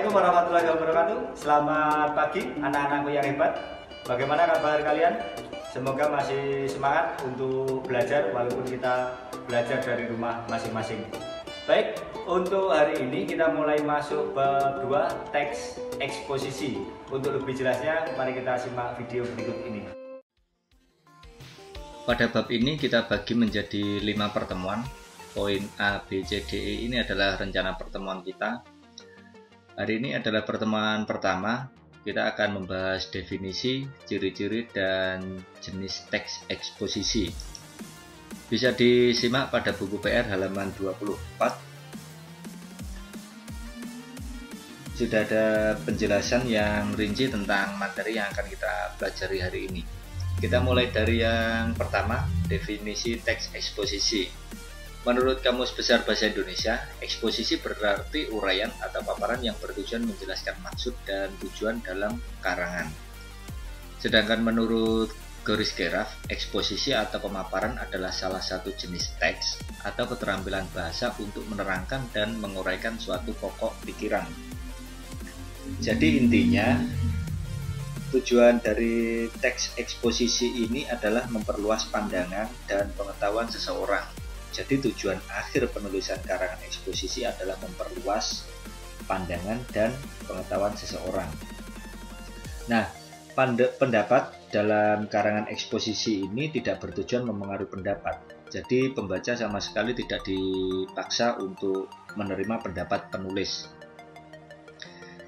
Assalamualaikum warahmatullahi wabarakatuh. Selamat pagi anak-anakku yang hebat. Bagaimana kabar kalian? Semoga masih semangat untuk belajar walaupun kita belajar dari rumah masing-masing. Baik, untuk hari ini kita mulai masuk bab 2 teks eksposisi. Untuk lebih jelasnya, mari kita simak video berikut ini. Pada bab ini kita bagi menjadi 5 pertemuan. Poin A, B, C, D, E ini adalah rencana pertemuan kita. Hari ini adalah pertemuan pertama. Kita akan membahas definisi, ciri-ciri, dan jenis teks eksposisi. Bisa disimak pada buku PR halaman 24. Sudah ada penjelasan yang rinci tentang materi yang akan kita pelajari hari ini. Kita mulai dari yang pertama, definisi teks eksposisi. Menurut Kamus Besar Bahasa Indonesia, eksposisi berarti uraian atau paparan yang bertujuan menjelaskan maksud dan tujuan dalam karangan. Sedangkan menurut Goris Geraf, eksposisi atau pemaparan adalah salah satu jenis teks atau keterampilan bahasa untuk menerangkan dan menguraikan suatu pokok pikiran. Jadi intinya, tujuan dari teks eksposisi ini adalah memperluas pandangan dan pengetahuan seseorang. Jadi tujuan akhir penulisan karangan eksposisi adalah memperluas pandangan dan pengetahuan seseorang. Nah, pendapat dalam karangan eksposisi ini tidak bertujuan memengaruhi pendapat. Jadi pembaca sama sekali tidak dipaksa untuk menerima pendapat penulis.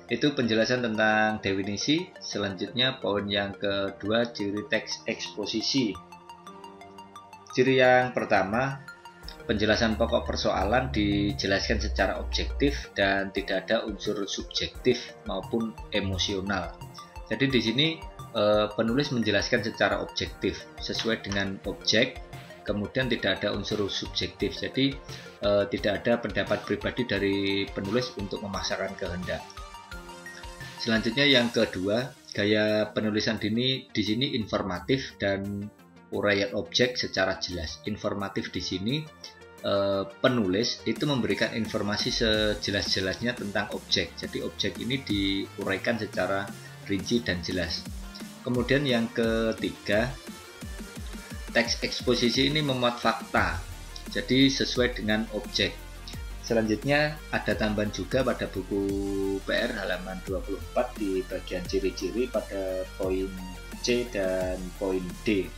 Itu penjelasan tentang definisi. Selanjutnya poin yang kedua, ciri teks eksposisi. Ciri yang pertama, penjelasan pokok persoalan dijelaskan secara objektif dan tidak ada unsur subjektif maupun emosional. Jadi di sini penulis menjelaskan secara objektif sesuai dengan objek, kemudian tidak ada unsur subjektif. Jadi tidak ada pendapat pribadi dari penulis untuk memaksakan kehendak. Selanjutnya yang kedua, gaya penulisan di sini informatif dan uraian objek secara jelas. Informatif di sini penulis itu memberikan informasi sejelas-jelasnya tentang objek. Jadi objek ini diuraikan secara rinci dan jelas. Kemudian yang ketiga, teks eksposisi ini memuat fakta. Jadi sesuai dengan objek. Selanjutnya ada tambahan juga pada buku PR halaman 24 di bagian ciri-ciri pada poin C dan poin D.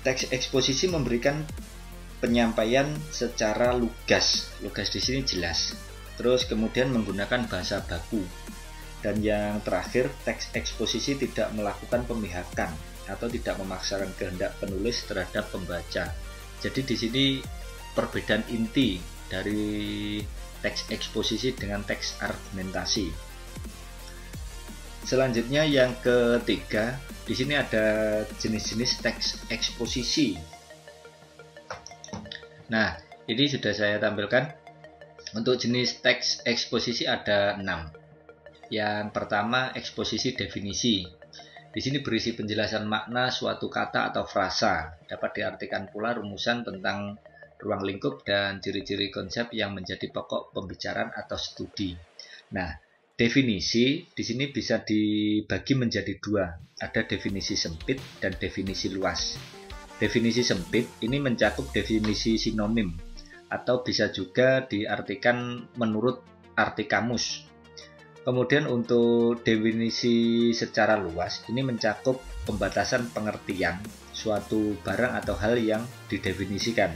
Teks eksposisi memberikan penyampaian secara lugas. Lugas di sini jelas. Terus kemudian menggunakan bahasa baku. Dan yang terakhir, teks eksposisi tidak melakukan pemihakan atau tidak memaksakan kehendak penulis terhadap pembaca. Jadi di sini perbedaan inti dari teks eksposisi dengan teks argumentasi. Selanjutnya yang ketiga, di sini ada jenis-jenis teks eksposisi. Nah, ini sudah saya tampilkan. Untuk jenis teks eksposisi ada 6. Yang pertama, eksposisi definisi. Di sini berisi penjelasan makna suatu kata atau frasa. Dapat diartikan pula rumusan tentang ruang lingkup dan ciri-ciri konsep yang menjadi pokok pembicaraan atau studi. Nah, definisi di sini bisa dibagi menjadi 2. Ada definisi sempit dan definisi luas. Definisi sempit ini mencakup definisi sinonim atau bisa juga diartikan menurut arti kamus. Kemudian untuk definisi secara luas ini mencakup pembatasan pengertian suatu barang atau hal yang didefinisikan.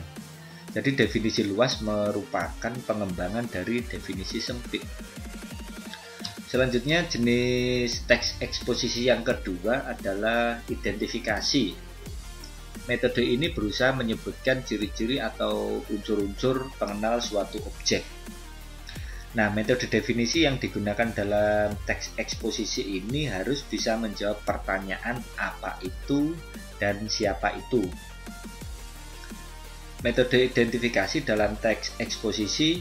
Jadi definisi luas merupakan pengembangan dari definisi sempit. Selanjutnya jenis teks eksposisi yang kedua adalah identifikasi. Metode ini berusaha menyebutkan ciri-ciri atau unsur-unsur pengenal suatu objek. Nah, metode definisi yang digunakan dalam teks eksposisi ini harus bisa menjawab pertanyaan apa itu dan siapa itu. Metode identifikasi dalam teks eksposisi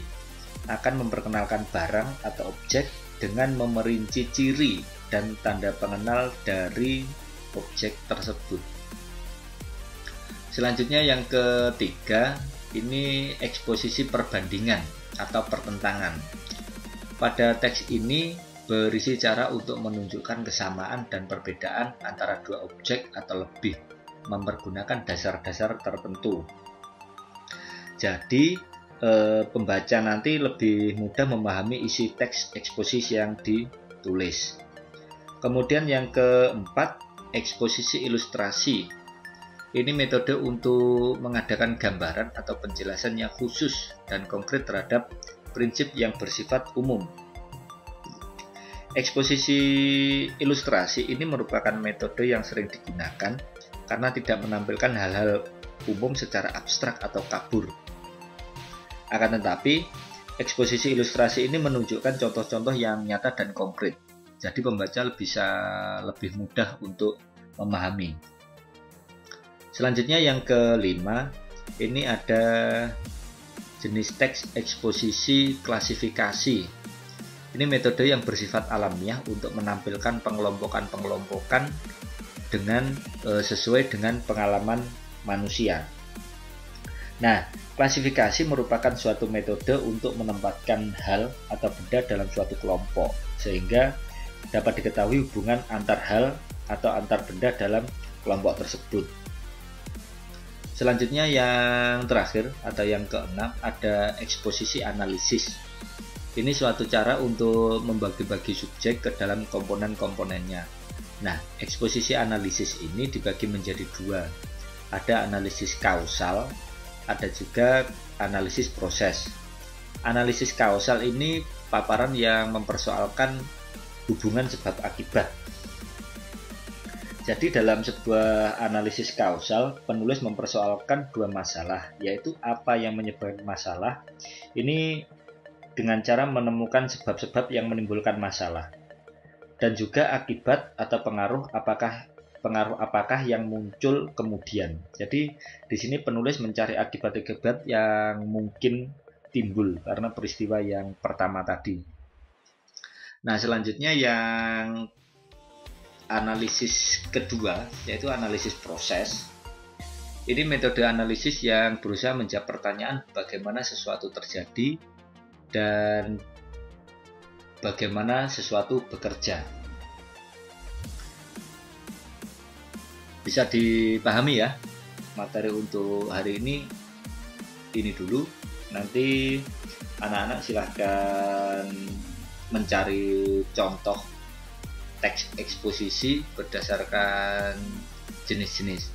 akan memperkenalkan barang atau objek dengan memerinci ciri dan tanda pengenal dari objek tersebut. Selanjutnya yang ketiga, ini eksposisi perbandingan atau pertentangan. Pada teks ini berisi cara untuk menunjukkan kesamaan dan perbedaan antara dua objek atau lebih, mempergunakan dasar-dasar tertentu. Jadi pembaca nanti lebih mudah memahami isi teks eksposisi yang ditulis. Kemudian yang keempat, eksposisi ilustrasi. Ini metode untuk mengadakan gambaran atau penjelasan yang khusus dan konkret terhadap prinsip yang bersifat umum. Eksposisi ilustrasi ini merupakan metode yang sering digunakan karena tidak menampilkan hal-hal umum secara abstrak atau kabur. Akan tetapi, eksposisi ilustrasi ini menunjukkan contoh-contoh yang nyata dan konkret. Jadi pembaca bisa lebih mudah untuk memahami. Selanjutnya yang kelima, ini ada jenis teks eksposisi klasifikasi. Ini metode yang bersifat alamiah untuk menampilkan pengelompokan-pengelompokan dengan sesuai dengan pengalaman manusia. Nah, klasifikasi merupakan suatu metode untuk menempatkan hal atau benda dalam suatu kelompok, sehingga dapat diketahui hubungan antar hal atau antar benda dalam kelompok tersebut. Selanjutnya yang terakhir atau yang keenam ada eksposisi analisis. Ini suatu cara untuk membagi-bagi subjek ke dalam komponen-komponennya. Nah, eksposisi analisis ini dibagi menjadi dua. Ada analisis kausal, ada juga analisis proses. Analisis kausal ini paparan yang mempersoalkan hubungan sebab akibat. Jadi dalam sebuah analisis kausal, penulis mempersoalkan dua masalah, yaitu apa yang menyebabkan masalah. Ini dengan cara menemukan sebab-sebab yang menimbulkan masalah. Dan juga akibat atau pengaruh apakah yang muncul kemudian. Jadi di sini penulis mencari akibat-akibat yang mungkin timbul karena peristiwa yang pertama tadi. Nah, selanjutnya yang analisis kedua, yaitu analisis proses. Ini metode analisis yang berusaha menjawab pertanyaan bagaimana sesuatu terjadi dan bagaimana sesuatu bekerja. Bisa dipahami ya, materi untuk hari ini dulu. Nanti anak-anak silahkan mencari contoh teks eksposisi berdasarkan jenis-jenis.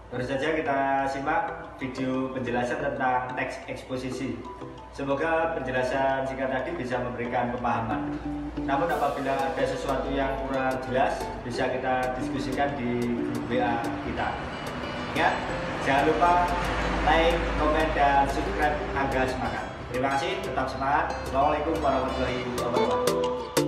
Baru saja kita simak video penjelasan tentang teks eksposisi. Semoga penjelasan singkat tadi bisa memberikan pemahaman. Namun apabila ada sesuatu yang kurang jelas, bisa kita diskusikan di grup WA kita. Ingat, jangan lupa like, komen, dan subscribe Angga Semangat. Terima kasih, tetap semangat. Assalamualaikum warahmatullahi wabarakatuh.